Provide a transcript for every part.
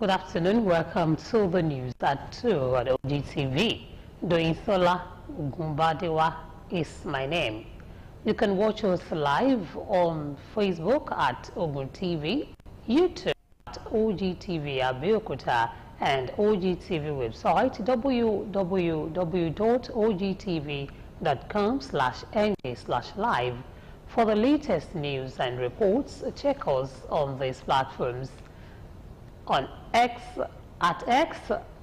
Good afternoon. Welcome to the news at 2 at OGTV. Doinsola Gumbadewa is my name. You can watch us live on Facebook at OGTV, YouTube at OGTV Abeokuta, and OGTV website www.ogtv.com/ng/live. For the latest news and reports, check us on these platforms. On X at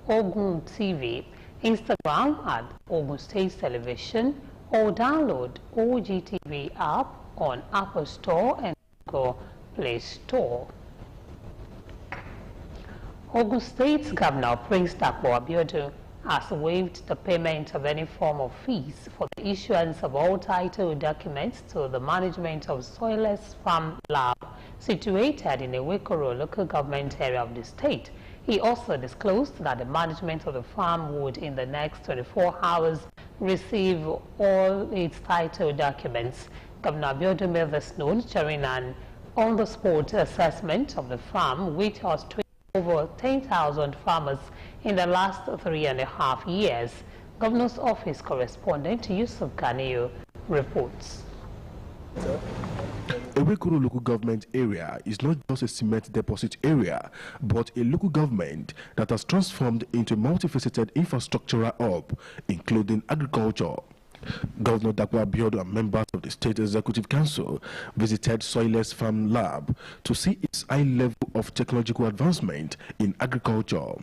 Ogun TV, Instagram at Ogun State Television, or download OGTV app on Apple Store and Google Play Store. Ogun State Governor Prince Abeokuta has waived the payment of any form of fees for the issuance of all title documents to the management of Soilless Farm Lab situated in the Abeokuta local government area of the state. He also disclosed that the management of the farm would in the next 24 hours receive all its title documents. Governor Abeokuta made this known during an on-the-spot assessment of the farm, which has trained over 10,000 farmers in the last 3.5 years. Governor's Office correspondent Yusuf Ganiyo reports. Abeokuta local government area is not just a cement deposit area, but a local government that has transformed into a multifaceted infrastructural hub, including agriculture. Governor Abeokuta and members of the State Executive Council visited Soilless Farm Lab to see its high level of technological advancement in agriculture.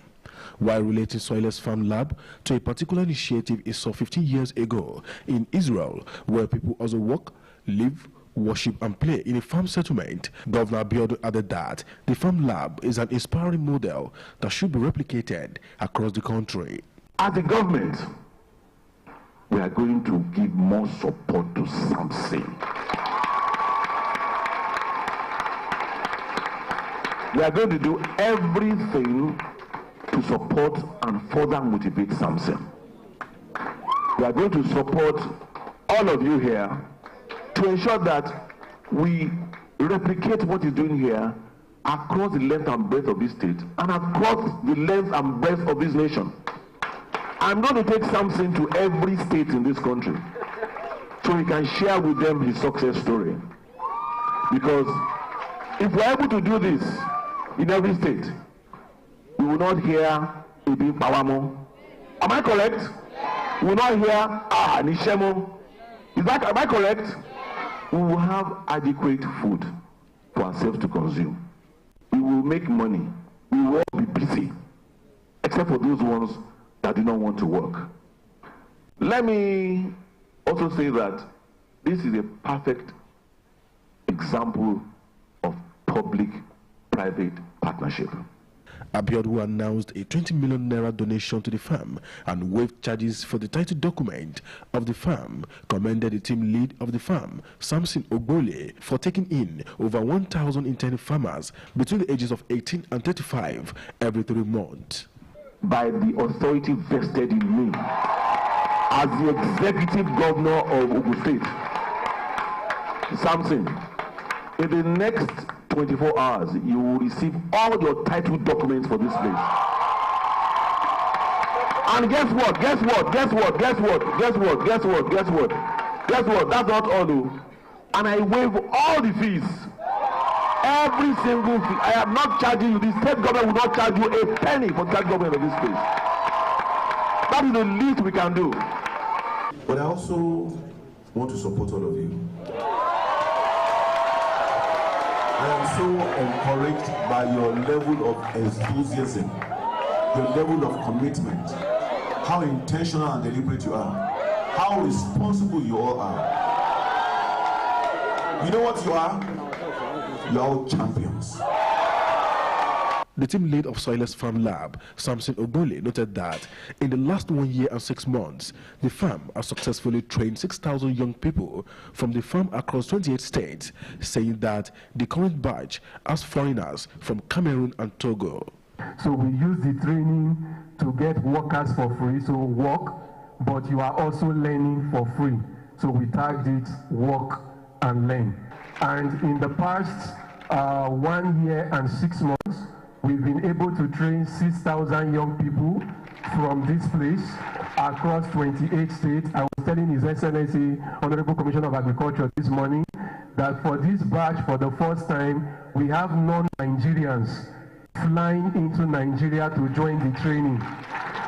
While relating Soilless Farm Lab to a particular initiative he saw 15 years ago in Israel, where people also work, live, worship and play in a farm settlement, Governor Abeokuta added that the farm lab is an inspiring model that should be replicated across the country. As the government, we are going to give more support to Samson. We are going to do everything to support and further motivate Samson. We are going to support all of you here to ensure that we replicate what he's doing here across the length and breadth of this state and across the length and breadth of this nation. I'm going to take Samson to every state in this country so he can share with them his success story. Because if we're able to do this in every state, we will not hear Ibi Pawamo. Am I correct? We will not hear Nishemo. Am I correct? We will have adequate food for ourselves to consume. We will make money. We will all be busy, except for those ones that do not want to work. Let me also say that this is a perfect example of public-private partnership. Abeokuta announced a 20 million naira donation to the farm and waived charges for the title document of the farm, commended the team lead of the farm, Samson Ogbole, for taking in over 1,000 intended farmers between the ages of 18 and 35 every 3 months. By the authority vested in me as the executive governor of Ogun State, Samson, in the next 24 hours, you will receive all your title documents for this place. And guess what? Guess what? Guess what? Guess what? Guess what? Guess what? Guess what? Guess what? That's not all, though. And I waive all the fees. Every single fee. I am not charging you. The state government will not charge you a penny for the state government of this place. That is the least we can do. But I also want to support all of you. I am so encouraged by your level of enthusiasm, your level of commitment, how intentional and deliberate you are, how responsible you all are. You know what you are? You are all champions. The team lead of Soilless Farm Lab, Samson Ogbole, noted that in the last 1 year and 6 months, the farm has successfully trained 6,000 young people from the farm across 28 states, saying that the current batch has foreigners from Cameroon and Togo. So we use the training to get workers for free, so work, but you are also learning for free. So we tagged it work and learn. And in the past 1 year and 6 months, we've been able to train 6,000 young people from this place across 28 states. I was telling His Excellency, Honorable Commissioner of Agriculture this morning, that for this batch, for the first time, we have non-Nigerians flying into Nigeria to join the training.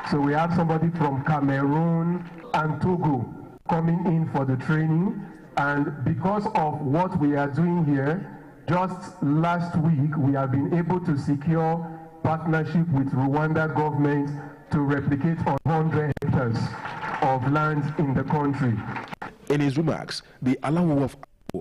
So we have somebody from Cameroon and Togo coming in for the training. And because of what we are doing here, just last week, we have been able to secure partnership with Rwanda government to replicate on 100 hectares of land in the country. In his remarks, the Alawo of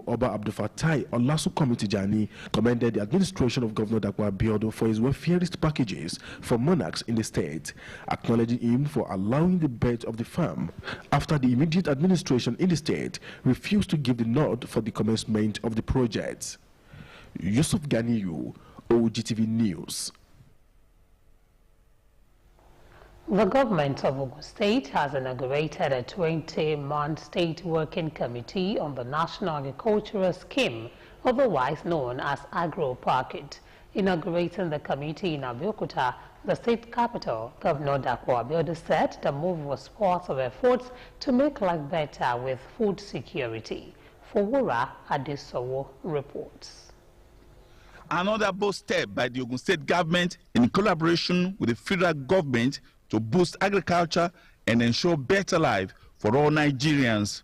Oba Abdul Fatai Olasu Committee Jani commended the administration of Governor Dapo Abiodun for his welfareist packages for monarchs in the state, acknowledging him for allowing the birth of the farm after the immediate administration in the state refused to give the nod for the commencement of the project. Yusuf Ganiyu, OGTV News. The government of Ogun State has inaugurated a 20-man state working committee on the National Agricultural Scheme, otherwise known as Agro-Packet. Inaugurating the committee in Abeokuta, the state capital, Governor Dapo Abiodun said the move was part of efforts to make life better with food security. Fowora Adesowo reports. Another bold step by the Ogun State government in collaboration with the federal government to boost agriculture and ensure better life for all Nigerians.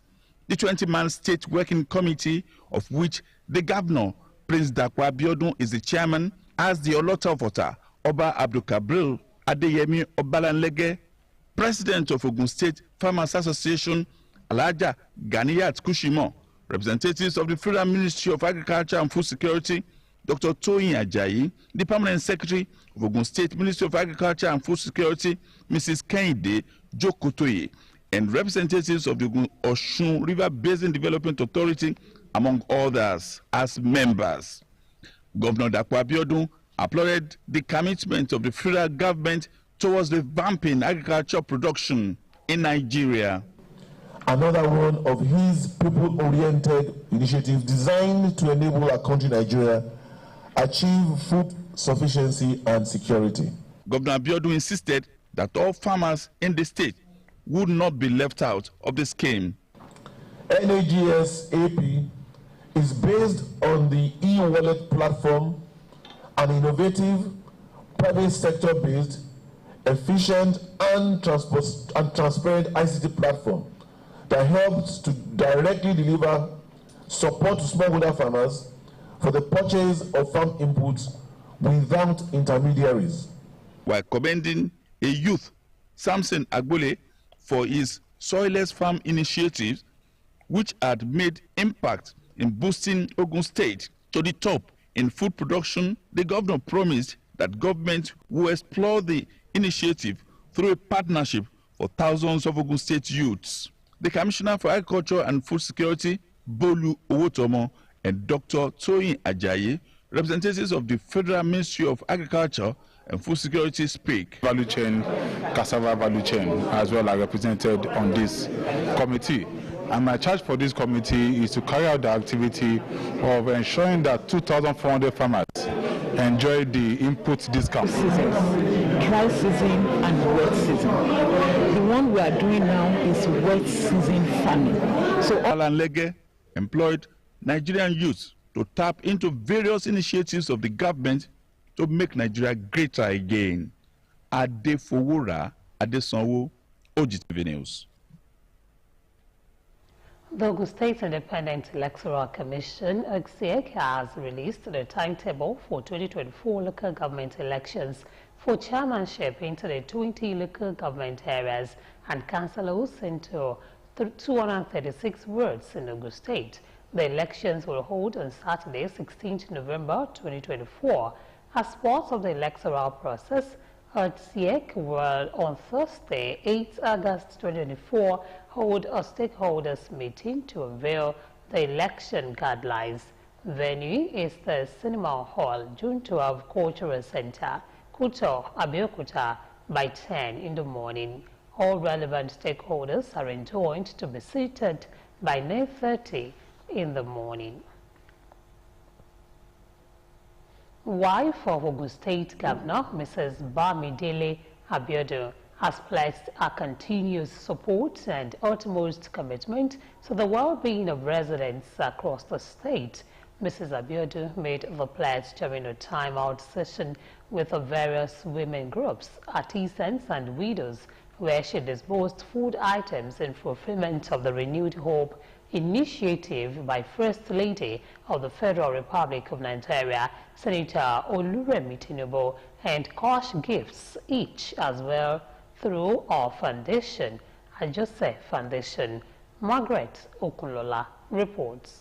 The 20-man state working committee, of which the governor, Prince Dapo Abiodun, is the chairman, has the Olota of Ota, Oba Abdulkabril Adeyemi Obalanlege, president of Ogun State Farmers Association, Alhaja Ganiyat Kushimo, representatives of the Federal Ministry of Agriculture and Food Security, Dr. Toyin Ajayi, the permanent secretary of Ogun State Ministry of Agriculture and Food Security, Mrs. Kehinde Jokotoye, and representatives of the Osun River Basin Development Authority, among others, as members. Governor Dapo Abiodun applauded the commitment of the federal government towards revamping agricultural production in Nigeria. Another one of his people-oriented initiatives designed to enable our country, Nigeria, achieve food sufficiency and security. Governor Abiodun insisted that all farmers in the state would not be left out of the scheme. NAGS AP is based on the e-wallet platform, an innovative, private sector-based, efficient and transparent ICT platform that helps to directly deliver support to smallholder farmers for the purchase of farm inputs without intermediaries. While commending a youth, Samson Agbole, for his soilless farm initiatives, which had made impact in boosting Ogun State to the top in food production, the governor promised that government will explore the initiative through a partnership for thousands of Ogun State youths. The Commissioner for Agriculture and Food Security, Bolu Owotomo, and Dr. Toyin Ajayi, representatives of the Federal Ministry of Agriculture and Food Security, speak. Value chain, cassava value chain, as well, are represented on this committee. And my charge for this committee is to carry out the activity of ensuring that 2,400 farmers enjoy the input discount. Seasons, dry season and wet season. The one we are doing now is wet season farming. So Alan Lege employed Nigerian youth to tap into various initiatives of the government to make Nigeria greater again. Adefowora Adesanwo, OGTV News. The Ogun State Independent Electoral Commission, OGTV, has released the timetable for 2024 local government elections for chairmanship into the 20 local government areas and councillors into 236 wards in Ogun State. The elections will hold on Saturday, 16th November 2024. As part of the electoral process, OGTV will on Thursday, 8 August 2024, hold a stakeholders meeting to unveil the election guidelines. Venue is the Cinema Hall, June 12 Cultural Center, Kuto, Abeokuta, by 10 in the morning. All relevant stakeholders are enjoined to be seated by 9:30 in the morning. Wife of Ogun State Governor, Mrs. Bamidele Abiodun, has pledged her continuous support and utmost commitment to the well-being of residents across the state. Mrs. Abiodun made the pledge during a time-out session with the various women groups, artisans and widows, where she disbursed food items in fulfillment of the Renewed Hope initiative by First Lady of the Federal Republic of Nigeria, Senator Oluremi Tinubu, and cash gifts each as well through our foundation, Ajose Foundation. Margaret Okunlola reports.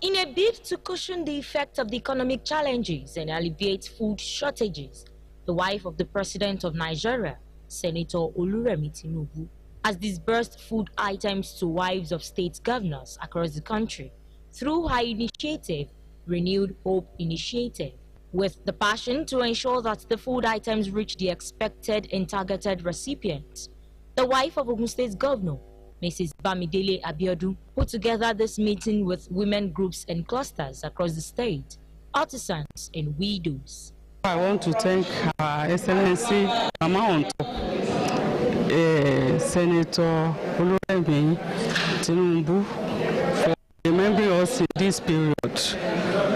In a bid to cushion the effect of the economic challenges and alleviate food shortages, the wife of the President of Nigeria, Senator Oluremi Tinubu, has disbursed food items to wives of state governors across the country through her initiative, Renewed Hope Initiative, with the passion to ensure that the food items reach the expected and targeted recipients. The wife of Ogun State Governor, Mrs. Bamidele Abiodun, put together this meeting with women groups and clusters across the state, artisans and widows. I want to thank Her Excellency Mama on top, Senator Oluremi Tinubu, for remembering us in this period.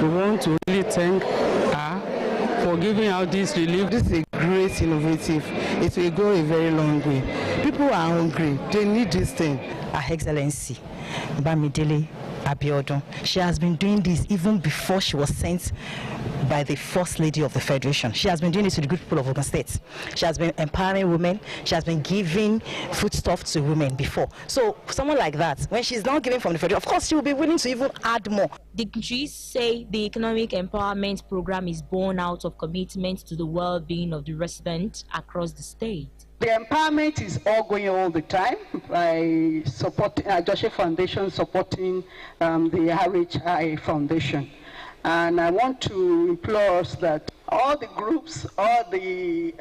We want to really thank her for giving out this relief. This is a great innovative. It will go a very long way. People are hungry. They need this thing. Her Excellency Bamidele Abiodun, she has been doing this even before she was sent by the First Lady of the Federation. She has been doing it to the good people of Ogun State. She has been empowering women. She has been giving foodstuff to women before. So someone like that, when she's now giving from the Federation, of course she will be willing to even add more. Dignitaries say the economic empowerment program is born out of commitment to the well-being of the residents across the state. The empowerment is all going all the time by supporting Ajose Foundation, supporting the RHI Foundation. And I want to implore us that all the groups, all the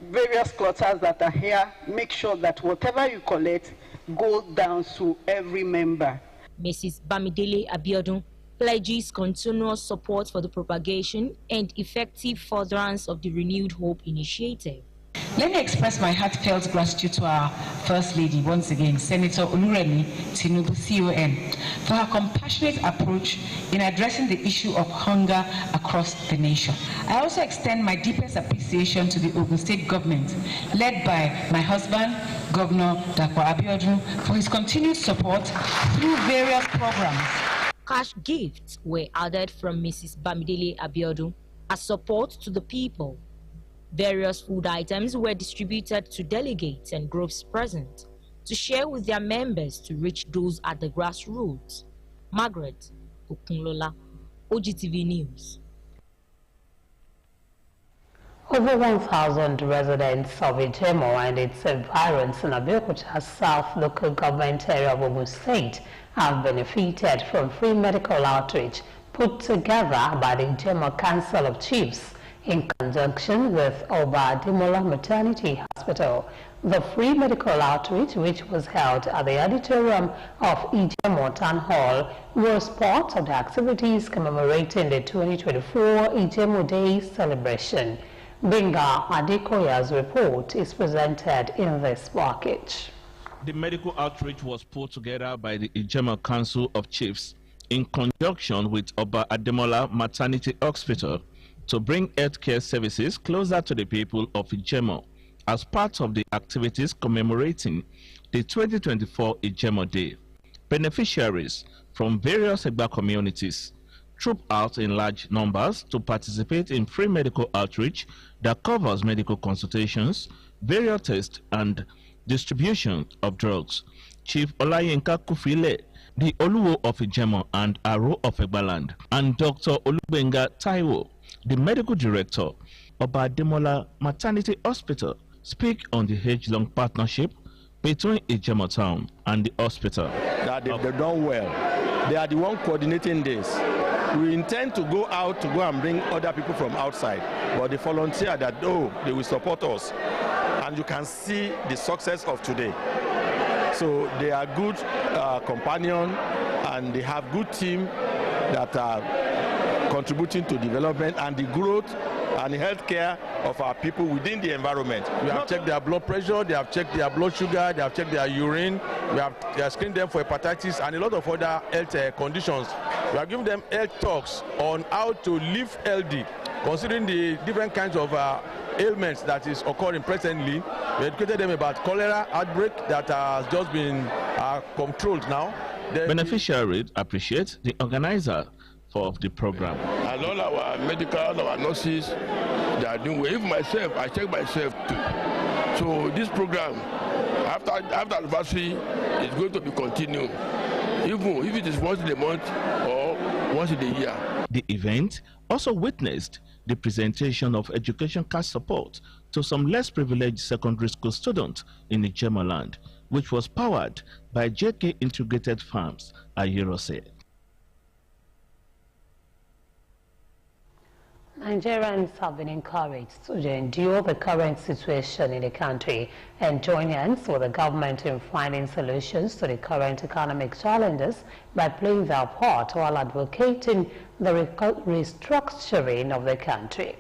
various clusters that are here, make sure that whatever you collect goes down to every member. Mrs. Bamidele Abiodun pledges continuous support for the propagation and effective furtherance of the Renewed Hope Initiative. Let me express my heartfelt gratitude to our First Lady, once again, Senator Oluremi Tinubu, CON, for her compassionate approach in addressing the issue of hunger across the nation. I also extend my deepest appreciation to the Ogun State government, led by my husband, Governor Dr. Abiodun, for his continued support through various programs. Cash gifts were added from Mrs. Bamidele Abiodun as support to the people. Various food items were distributed to delegates and groups present to share with their members to reach those at the grassroots. Margaret Okunlola, OGTV News. Over 1,000 residents of Ijemo and its environs in Abeokuta South local government area of Ogun State have benefited from free medical outreach put together by the Ijemo Council of Chiefs in conjunction with Abeokuta Maternity Hospital. The free medical outreach, which was held at the auditorium of Ijemo Town Hall, was part of the activities commemorating the 2024 Ijemo Day celebration. Benga Adekoya's report is presented in this package. The medical outreach was put together by the Ijemo Council of Chiefs in conjunction with Abeokuta Maternity Hospital to bring healthcare services closer to the people of Ijemo as part of the activities commemorating the 2024 Ijemo Day. Beneficiaries from various Egba communities trooped out in large numbers to participate in free medical outreach that covers medical consultations, various tests, and distribution of drugs. Chief Olayinka Kufile, the Oluwo of Ijemo and Aro of Egbaland, and Dr. Olubenga Taiwo, the medical director of Abeokuta Maternity Hospital, speak on the age-long partnership between Ijemo Town and the hospital. That they've done well. They are the one coordinating this. We intend to go out to go and bring other people from outside, but they volunteer that, they will support us. And you can see the success of today. So they are good companion, and they have good team that are contributing to development and the growth and health care of our people within the environment. We have checked their blood pressure, they have checked their blood sugar, they have checked their urine, we have screened them for hepatitis and a lot of other health conditions. We have given them health talks on how to live healthy, considering the different kinds of ailments that is occurring presently. We educated them about cholera outbreak that has just been controlled now. Beneficiaries appreciate the organizer of the program. And all our medical, our nurses, they are doing well. Even myself, I check myself too. So this program, after anniversary, is going to be continued, even if it is once in a month or once in a year. The event also witnessed the presentation of education cash support to some less privileged secondary school students in Ijemoland, which was powered by JK Integrated Farms, Ayero said. Nigerians have been encouraged to endure the current situation in the country and join hands with the government in finding solutions to the current economic challenges by playing their part while advocating the restructuring of the country.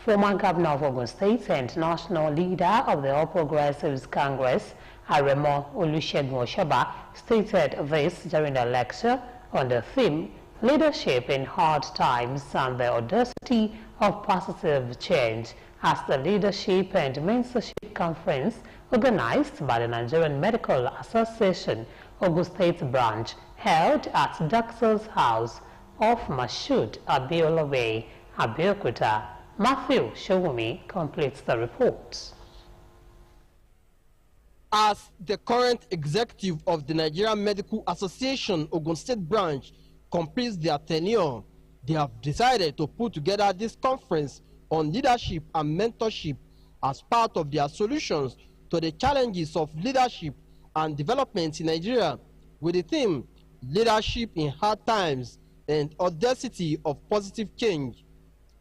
Former Governor of Ogun State and national leader of the All Progressives Congress, Aremo Olusegun Oshoba, stated this during a lecture on the theme Leadership in Hard Times and the Audacity of Positive Change at the Leadership and Mentorship Conference organized by the Nigerian Medical Association, Ogun State Branch, held at Doctor's House off Mashood Abiola Way, Abeokuta. Matthew Showumi completes the report. As the current executive of the Nigerian Medical Association, Ogun State Branch, completes their tenure, they have decided to put together this conference on leadership and mentorship as part of their solutions to the challenges of leadership and development in Nigeria, with the theme Leadership in Hard Times and Audacity of Positive Change.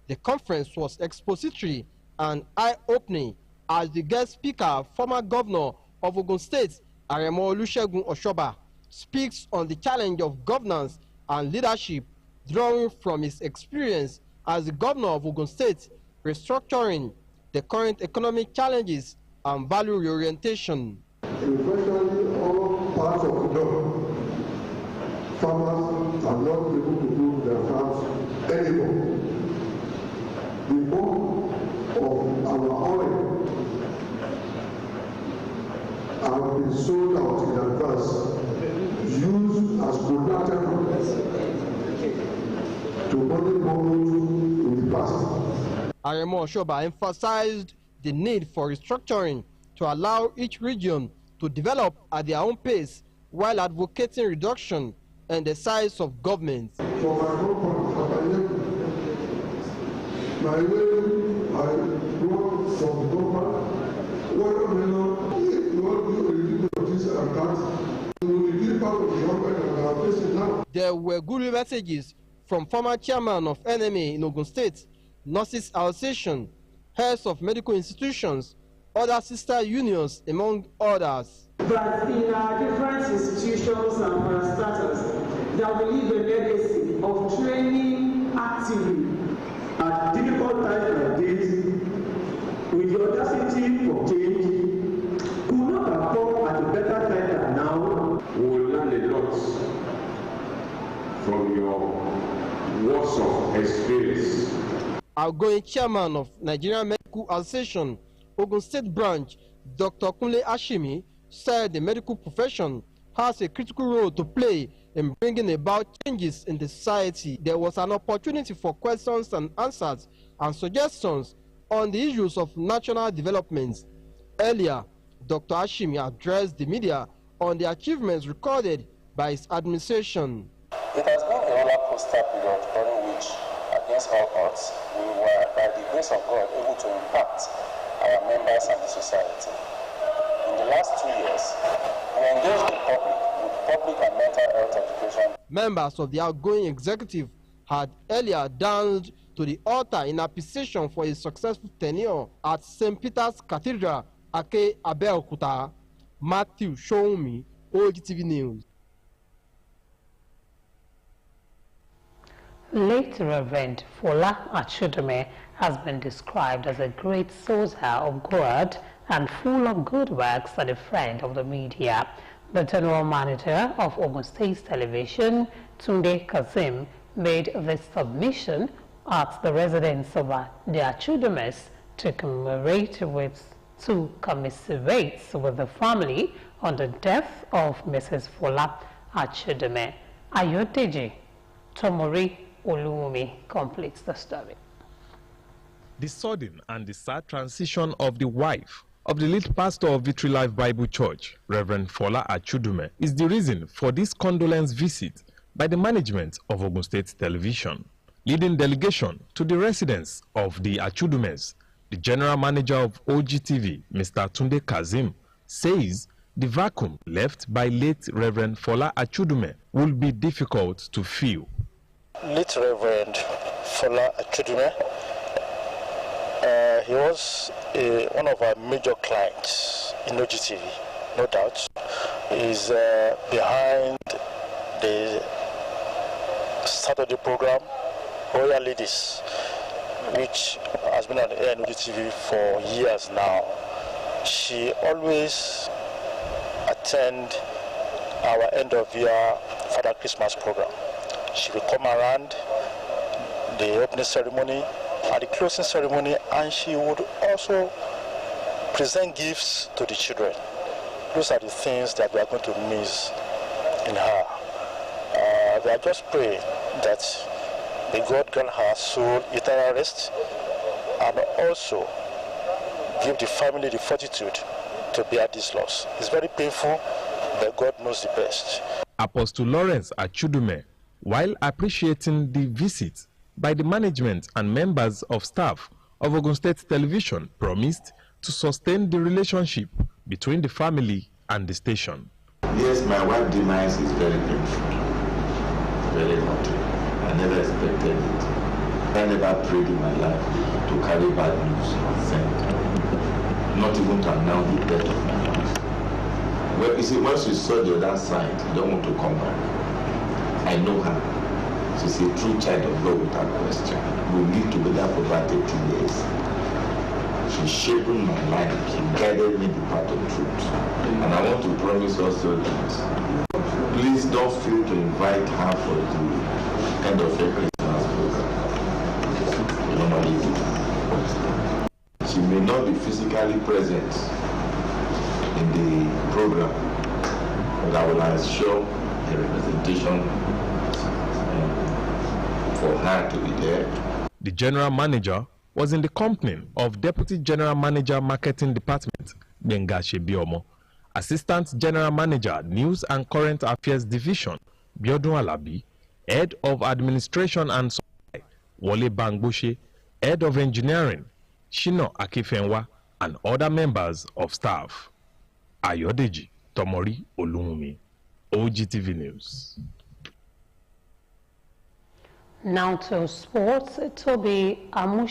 The conference was expository and eye-opening as the guest speaker, former governor of Ogun State, Aremo Olusegun Oshoba, speaks on the challenge of governance and leadership, drawing from his experience as the governor of Ogun State, restructuring the current economic challenges and value reorientation. In virtually all parts of the world, farmers are not able to do their farms anymore. The bulk of our oil have been sold out in advance, used as collateral to money borrowed in the past. Aremo Oshoba emphasized the need for restructuring to allow each region to develop at their own pace while advocating reduction in the size of government. For my own my way, I work from government. What if you want to review this and that, you will be part of the government and are facing now. There were good messages from former chairman of NMA in Ogun State, Nurses Association, heads of medical institutions, other sister unions, among others. But in our different institutions and parastatals, that we leave a legacy of training actively at difficult times like this, with the audacity for change, could not have come at a better time than now. We will learn a lot from your words of experience. Outgoing chairman of Nigerian Medical Association, Ogun State Branch, Dr. Kunle Ashimi, said the medical profession has a critical role to play in bringing about changes in the society. There was an opportunity for questions and answers and suggestions on the issues of national development. Earlier, Dr. Ashimi addressed the media on the achievements recorded by his administration. It has been a roller coaster period during which, against all odds, we were, by the grace of God, able to impact our members and the society. In the last 2 years, we engaged the public with public and mental health education. Members of the outgoing executive had earlier danced to the altar in appreciation for his successful tenure at St. Peter's Cathedral, Abeokuta. Matthew Showumi, OGTV News. Late Reverend Fola Achudume has been described as a great soldier of God and full of good works and a friend of the media. The General Manager of Ogun State Television, Tunde Kazim, made this submission at the residence of the Achudumes to commiserate with the family on the death of Mrs. Fola Achudume. Ayodeji Tomori Oluwumi completes the story. The sudden and the sad transition of the wife of the lead pastor of Victory Life Bible Church, Reverend Fola Achudume, is the reason for this condolence visit by the management of Ogun State Television. Leading delegation to the residence of the Achudumes, the general manager of OGTV, Mr. Tunde Kazim, says the vacuum left by late Reverend Fola Achudume will be difficult to fill. Late Reverend Fola Achudume, he was one of our major clients in OGTV, no doubt. He's behind the start of the program, Royal Ladies, which has been on the air in OGTV for years now. She always attend our end of year Father Christmas program. She will come around the opening ceremony, at the closing ceremony, and she would also present gifts to the children. Those are the things that we are going to miss in her. We are just praying that may God grant her soul eternal rest and also give the family the fortitude to bear this loss. It's very painful, but God knows the best. Apostle Lawrence Achudume, while appreciating the visit by the management and members of staff of Ogun State Television, promised to sustain the relationship between the family and the station. Yes, my wife's demise is very painful, very naughty. I never expected it. I never prayed in my life to carry bad news and send, not even to announce the death of my wife. Well, you see, once you saw the other side, you don't want to come back. I know her. She's a true child of God without question. We lived together for about 18 years. She shaped my life. She guided me the path of truth. And I want to promise also that please don't fail to invite her for the end of a Christmas program. You normally do. She may not be physically present in the program, but I will ensure a representation for her to be there. The general manager was in the company of Deputy General Manager Marketing Department, Benga Shebiomo, Assistant General Manager News and Current Affairs Division, Biodun Alabi, Head of Administration and Supply, Wole Bangboshe, Head of Engineering, Shino Akifenwa, and other members of staff. Ayodeji Tomori Oluwumi, OGTV News. Now to sports. Toby Amush